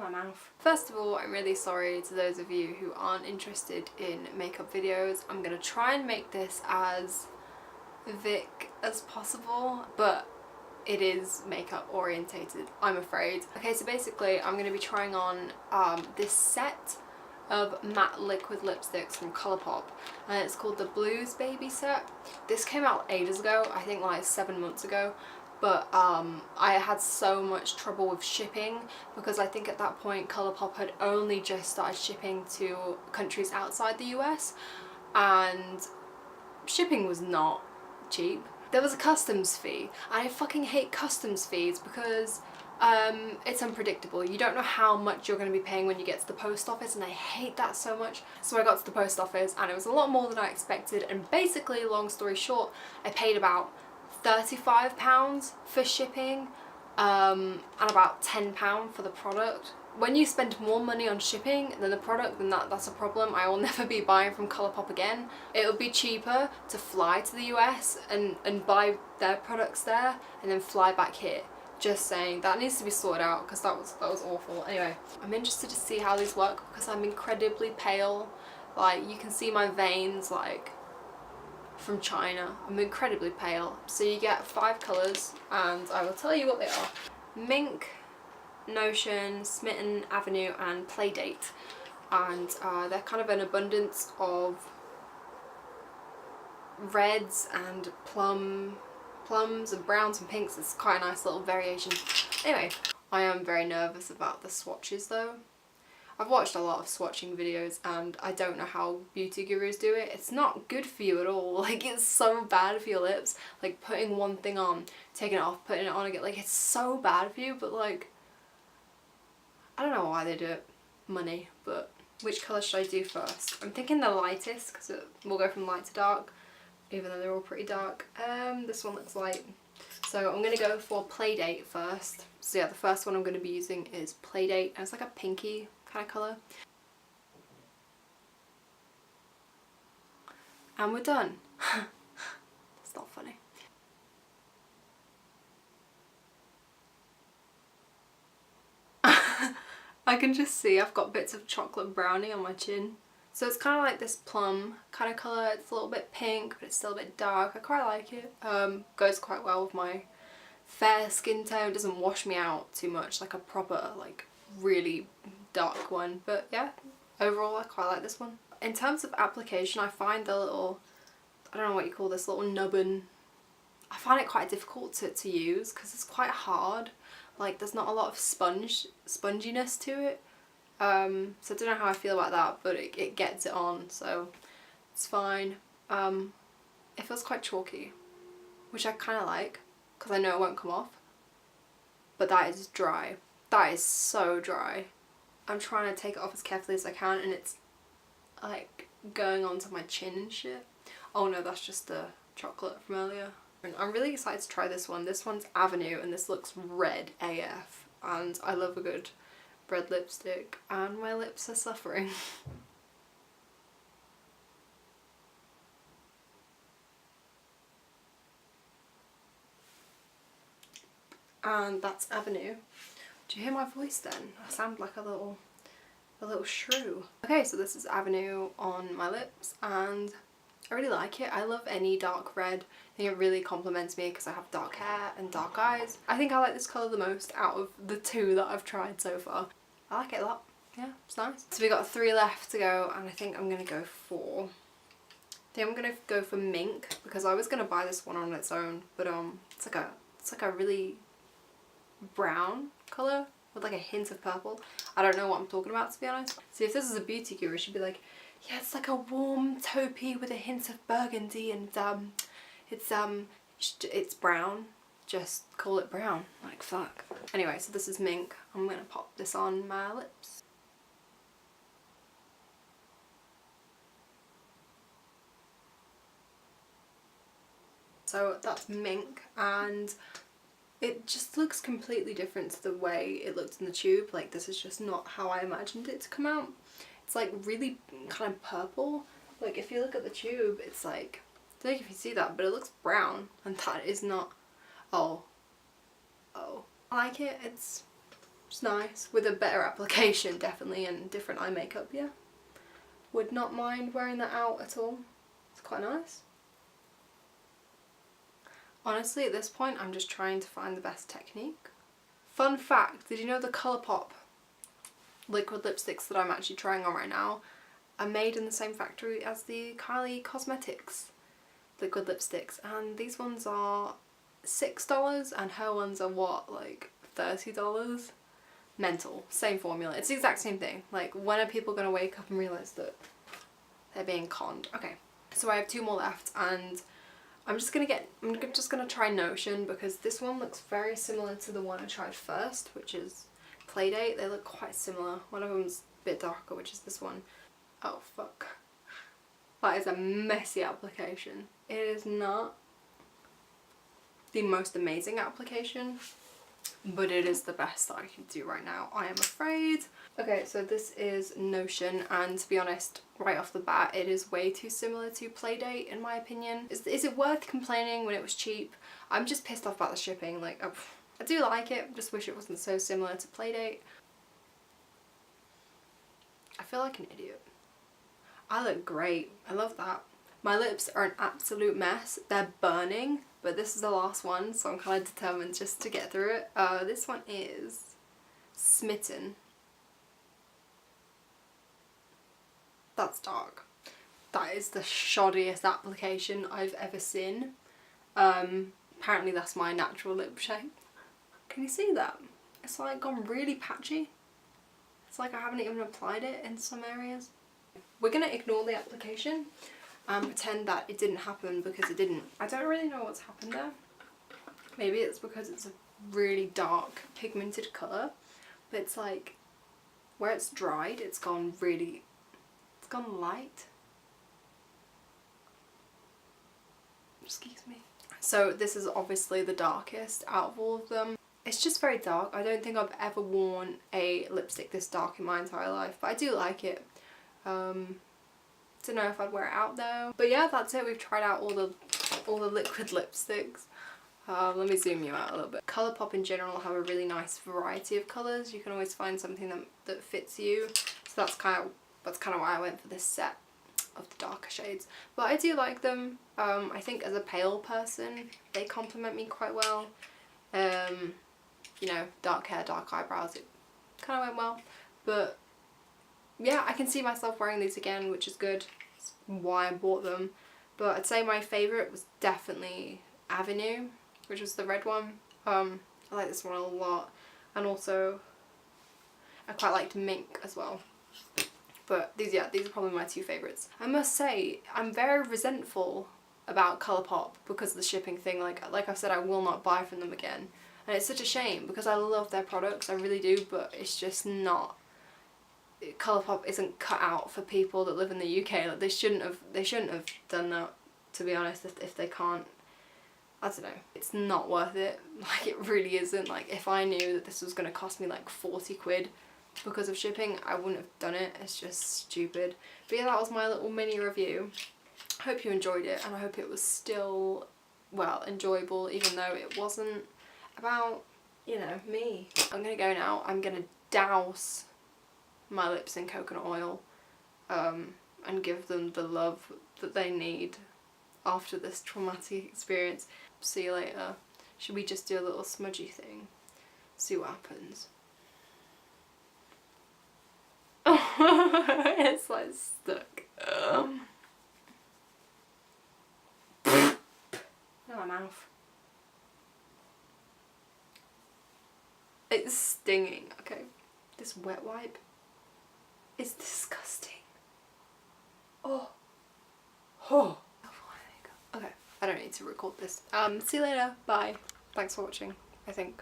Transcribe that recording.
at my mouth. First of all, I'm really sorry to those of you who aren't interested in makeup videos. I'm gonna try and make this as Vic as possible, but it is makeup orientated, I'm afraid. Okay, so basically I'm gonna be trying on this set of matte liquid lipsticks from Colourpop, and it's called the Blues Baby set. This came out ages ago, I think like 7 months ago, but I had so much trouble with shipping because I think at that point Colourpop had only just started shipping to countries outside the US, and shipping was not cheap. There was a customs fee, and I fucking hate customs fees because it's unpredictable. You don't know how much you're going to be paying when you get to the post office, and I hate that so much. So I got to the post office and it was a lot more than I expected, and basically, long story short, I paid about £35 for shipping and about £10 for the product. When you spend more money on shipping than the product, then that's a problem. I will never be buying from Colourpop again. It would be cheaper to fly to the US and buy their products there and then fly back here. Just saying, that needs to be sorted out because that was awful. Anyway, I'm interested to see how these work because I'm incredibly pale. Like, you can see my veins, like, from China. I'm incredibly pale. So you get 5 colours and I will tell you what they are. Mink, Notion, Smitten, Avenue and Playdate, and they're kind of an abundance of reds and plums and browns and pinks. It's quite a nice little variation. Anyway, I am very nervous about the swatches though. I've watched a lot of swatching videos and I don't know how beauty gurus do it. It's not good for you at all. Like, it's so bad for your lips. Like, putting one thing on, taking it off, putting it on again. Like, it's so bad for you, but like, I don't know why they do it. Money. But which colour should I do first? I'm thinking the lightest because we'll go from light to dark, even though they're all pretty dark. This one looks light. So I'm going to go for Playdate first. So yeah, the first one I'm going to be using is Playdate. And it's like a pinky kind of colour. And we're done. It's not funny. I can just see I've got bits of chocolate brownie on my chin. So it's kind of like this plum kind of colour. It's a little bit pink, but it's still a bit dark. I quite like it. Goes quite well with my fair skin tone. It doesn't wash me out too much like a proper, like, really dark one. But yeah, overall I quite like this one. In terms of application, I find the little, I don't know what you call this, little nubbin, I find it quite difficult to use because it's quite hard. Like, there's not a lot of sponginess to it. So I don't know how I feel about that, but it gets it on, so it's fine. It feels quite chalky, which I kind of like because I know it won't come off. But that is dry. That is so dry. I'm trying to take it off as carefully as I can, and it's like going onto my chin and shit. Oh no, that's just the chocolate from earlier. I'm really excited to try this one. This one's Avenue and this looks red AF, and I love a good red lipstick and my lips are suffering. And that's Avenue. Do you hear my voice then? I sound like a little shrew. Okay, so this is Avenue on my lips and I really like it. I love any dark red. I think it really complements me because I have dark hair and dark eyes. I think I like this colour the most out of the 2 that I've tried so far. I like it a lot. Yeah, it's nice. So we got 3 left to go and I think I'm going to go for... I think I'm going to go for Mink because I was going to buy this one on its own, but it's like a really brown colour with like a hint of purple. I don't know what I'm talking about, to be honest. See, if this is a beauty guru, she'd be like, yeah, it's like a warm taupey with a hint of burgundy and it's brown. Just call it brown. Like, fuck. Anyway, so this is Mink. I'm gonna pop this on my lips. So that's Mink, and it just looks completely different to the way it looked in the tube. Like, this is just not how I imagined it to come out. It's like really kind of purple. Like, if you look at the tube, it's like, I don't know if you see that, but it looks brown, and that is not... oh. I like it. It's It's nice, with a better application definitely, and different eye makeup, yeah. Would not mind wearing that out at all. It's quite nice. Honestly, at this point, I'm just trying to find the best technique. Fun fact, did you know the Colourpop liquid lipsticks that I'm actually trying on right now are made in the same factory as the Kylie Cosmetics liquid lipsticks, and these ones are $6 and her ones are what, like $30? Mental. Same formula. It's the exact same thing. Like, when are people gonna wake up and realise that they're being conned? Okay, so I have 2 more left, and I'm just gonna try Notion, because this one looks very similar to the one I tried first, which is Playdate. They look quite similar. One of them's a bit darker, which is this one. Oh fuck. That is a messy application. It is not the most amazing application, but it is the best that I can do right now, I am afraid. Okay, so this is Notion, and to be honest, right off the bat, it is way too similar to Playdate in my opinion. Is it worth complaining when it was cheap? I'm just pissed off about the shipping. Like, I do like it, just wish it wasn't so similar to Playdate. I feel like an idiot. I look great. I love that. My lips are an absolute mess. They're burning, but this is the last one, so I'm kind of determined just to get through it. This one is Smitten. That's dark. That is the shoddiest application I've ever seen. Apparently that's my natural lip shape. Can you see that? It's like gone really patchy. It's like I haven't even applied it in some areas. We're gonna ignore the application and pretend that it didn't happen, because it didn't. I don't really know what's happened there. Maybe it's because it's a really dark pigmented colour, but it's like where it's dried, it's gone light. Excuse me. So this is obviously the darkest out of all of them. It's just very dark. I don't think I've ever worn a lipstick this dark in my entire life, but I do like it. Don't know if I'd wear it out though. But yeah, that's it. We've tried out all the liquid lipsticks. Let me zoom you out a little bit. Colourpop in general have a really nice variety of colours. You can always find something that fits you. So that's kind of why I went for this set of the darker shades. But I do like them. I think as a pale person, they complement me quite well. You know, dark hair, dark eyebrows, it kind of went well. But yeah, I can see myself wearing these again, which is good. That's why I bought them. But I'd say my favourite was definitely Avenue, which was the red one. I like this one a lot. And also, I quite liked Mink as well. But these are probably my 2 favourites. I must say, I'm very resentful about Colourpop because of the shipping thing. Like I said, I will not buy from them again. And it's such a shame, because I love their products, I really do, but it's just not. Colourpop isn't cut out for people that live in the UK. Like, they shouldn't have done that, to be honest, if they can't. I don't know. It's not worth it. Like, it really isn't. Like, if I knew that this was going to cost me like 40 quid because of shipping, I wouldn't have done it. It's just stupid. But yeah, that was my little mini review. I hope you enjoyed it, and I hope it was still, well, enjoyable, even though it wasn't about, you know, me. I'm gonna go now. I'm gonna douse my lips in coconut oil and give them the love that they need after this traumatic experience. See you later. Should we just do a little smudgy thing? See what happens. It's like stuck. In my mouth. It's stinging. Okay, this wet wipe is disgusting. Oh. Okay, I don't need to record this. See you later. Bye. Thanks for watching, I think.